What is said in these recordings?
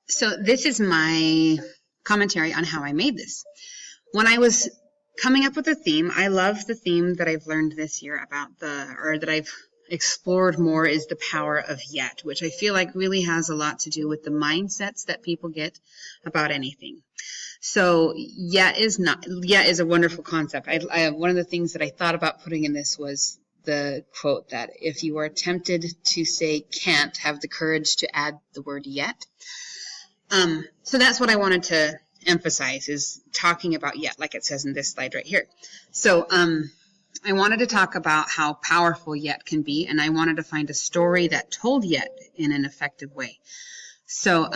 So this is my commentary on how I made this. When I was coming up with a theme, I love the theme that I've learned this year about that I've explored more, is the power of yet, which I feel like really has a lot to do with the mindsets that people get about anything. So yet is a wonderful concept. One of the things that I thought about putting in this was the quote that if you are tempted to say can't, have the courage to add the word yet. So that's what I wanted to emphasize, is talking about yet, like it says in this slide right here. So I wanted to talk about how powerful yet can be, and I wanted to find a story that told yet in an effective way. So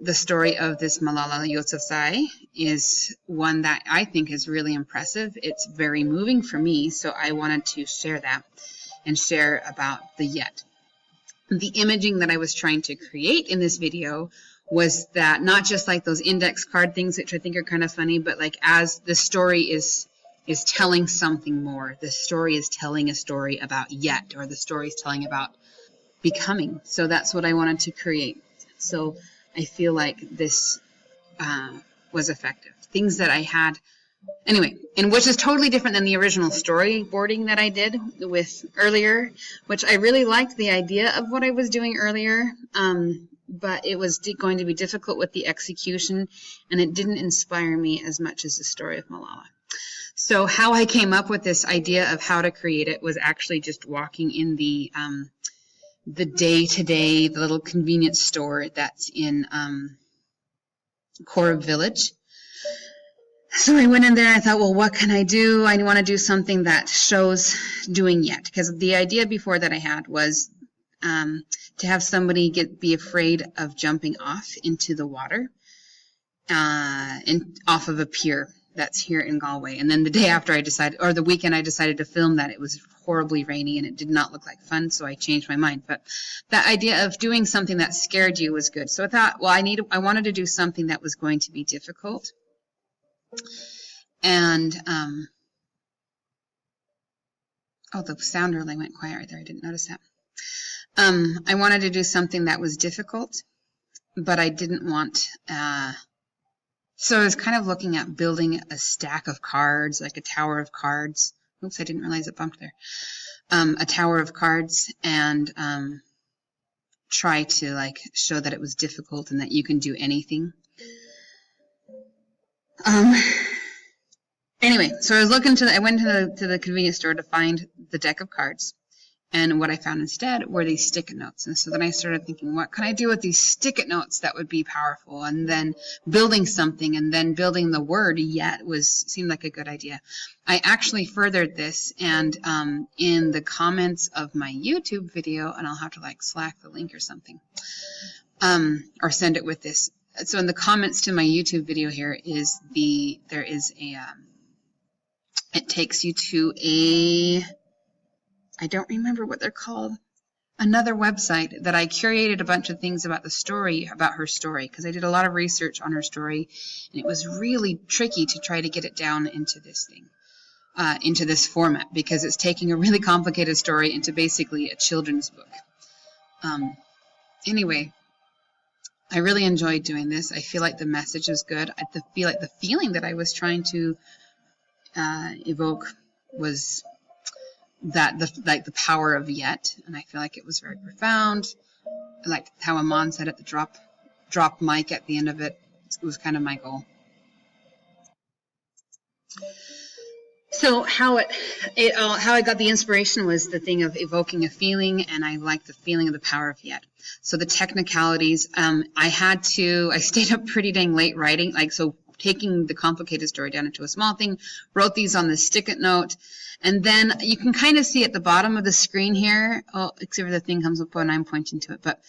the story of this Malala Yousafzai is one that I think is really impressive. It's very moving for me, so I wanted to share that and share about the yet. The imaging that I was trying to create in this video was that not just like those index card things, which I think are kind of funny, but like as the story is telling something more. The story is telling a story about yet, or the story is telling about becoming. So that's what I wanted to create. So I feel like this was effective. Things that I had, anyway, and which is totally different than the original storyboarding that I did with earlier, which I really liked the idea of what I was doing earlier, but it was going to be difficult with the execution, and it didn't inspire me as much as the story of Malala. So how I came up with this idea of how to create it was actually just walking in the day-to-day, the little convenience store that's in Korab Village. So I went in there and I thought, well, what can I do? I want to do something that shows doing yet, because the idea before that I had was to have somebody be afraid of jumping off into the water and off of a pier that's here in Galway. And then the day after the weekend I decided to film that. It was horribly rainy and it did not look like fun, so I changed my mind. But that idea of doing something that scared you was good. So I thought, well, I wanted to do something that was going to be difficult. And, oh, the sound really went quiet right there. I didn't notice that. I wanted to do something that was difficult, but I didn't want, so I was kind of looking at building a stack of cards, like a tower of cards. Oops, I didn't realize it bumped there. A tower of cards, and try to like show that it was difficult and that you can do anything. Anyway, so I went to the convenience store to find the deck of cards. And what I found instead were these stick-it notes. And so then I started thinking, what can I do with these stick-it notes that would be powerful? And then building something, and then building the word yet seemed like a good idea. I actually furthered this, and in the comments of my YouTube video, and I'll have to like Slack the link or something, or send it with this. So in the comments to my YouTube video here there is a, it takes you to I don't remember what they're called, another website that I curated a bunch of things about her story, because I did a lot of research on her story, and it was really tricky to try to get it down into this thing, into this format, because it's taking a really complicated story into basically a children's book. Anyway, I really enjoyed doing this. I feel like the message was good. I feel like the feeling that I was trying to evoke was that the power of yet, and I feel like it was very profound. I liked how Aman said at the drop mic at the end of it. It was kind of my goal. So how I got the inspiration was the thing of evoking a feeling, and I liked the feeling of the power of yet. So the technicalities, I stayed up pretty dang late writing, taking the complicated story down into a small thing, wrote these on the stick-it note, and then you can kind of see at the bottom of the screen here, except for the thing comes up when I'm pointing to it, but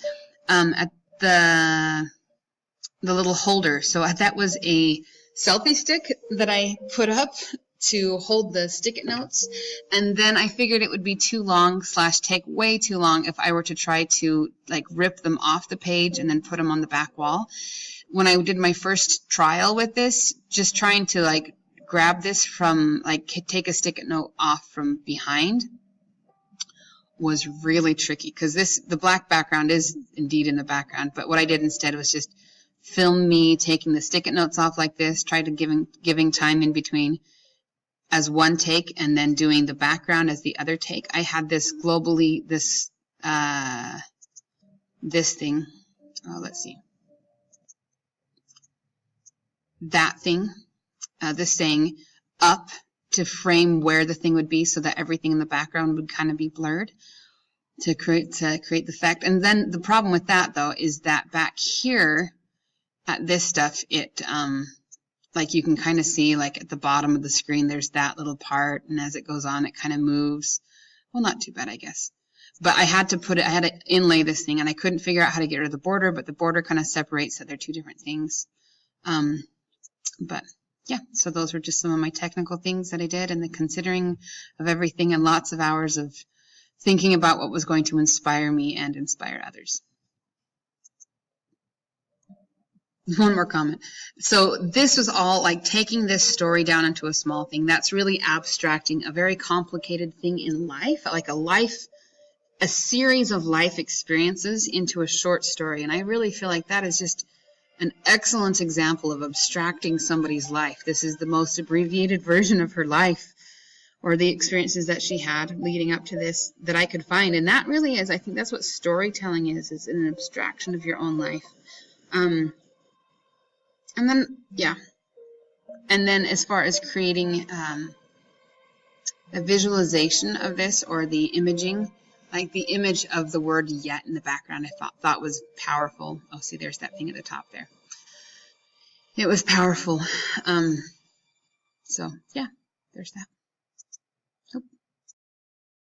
at the little holder. So that was a selfie stick that I put up to hold the stick-it notes, and then I figured it would be too long / take way too long if I were to try to rip them off the page and then put them on the back wall. When I did my first trial with this, just trying to grab this from take a stick-it note off from behind, was really tricky because the black background is indeed in the background, but what I did instead was just film me taking the stick-it notes off like this, try to giving time in between as one take, and then doing the background as the other take. I had this globally, this thing, let's see, that thing, this saying up to frame where the thing would be so that everything in the background would kind of be blurred to create the effect. And then the problem with that though is that back here at this stuff, it like you can kind of see like at the bottom of the screen there's that little part, and as it goes on it kind of moves. Well, not too bad, I guess. But I had to inlay this thing, and I couldn't figure out how to get rid of the border, but the border kind of separates that they're two different things. But yeah, so those were just some of my technical things that I did, and the considering of everything, and lots of hours of thinking about what was going to inspire me and inspire others. One more comment. So this was all like taking this story down into a small thing. That's really abstracting a very complicated thing in life, like a series of life experiences into a short story. And I really feel like that is just an excellent example of abstracting somebody's life. This is the most abbreviated version of her life, or the experiences that she had leading up to this that I could find. And that really is, I think that's what storytelling is an abstraction of your own life. And then, yeah. And then as far as creating a visualization of this, or the imaging, like the image of the word yet in the background, I thought was powerful. Oh, see, there's that thing at the top there. It was powerful. So, yeah, there's that.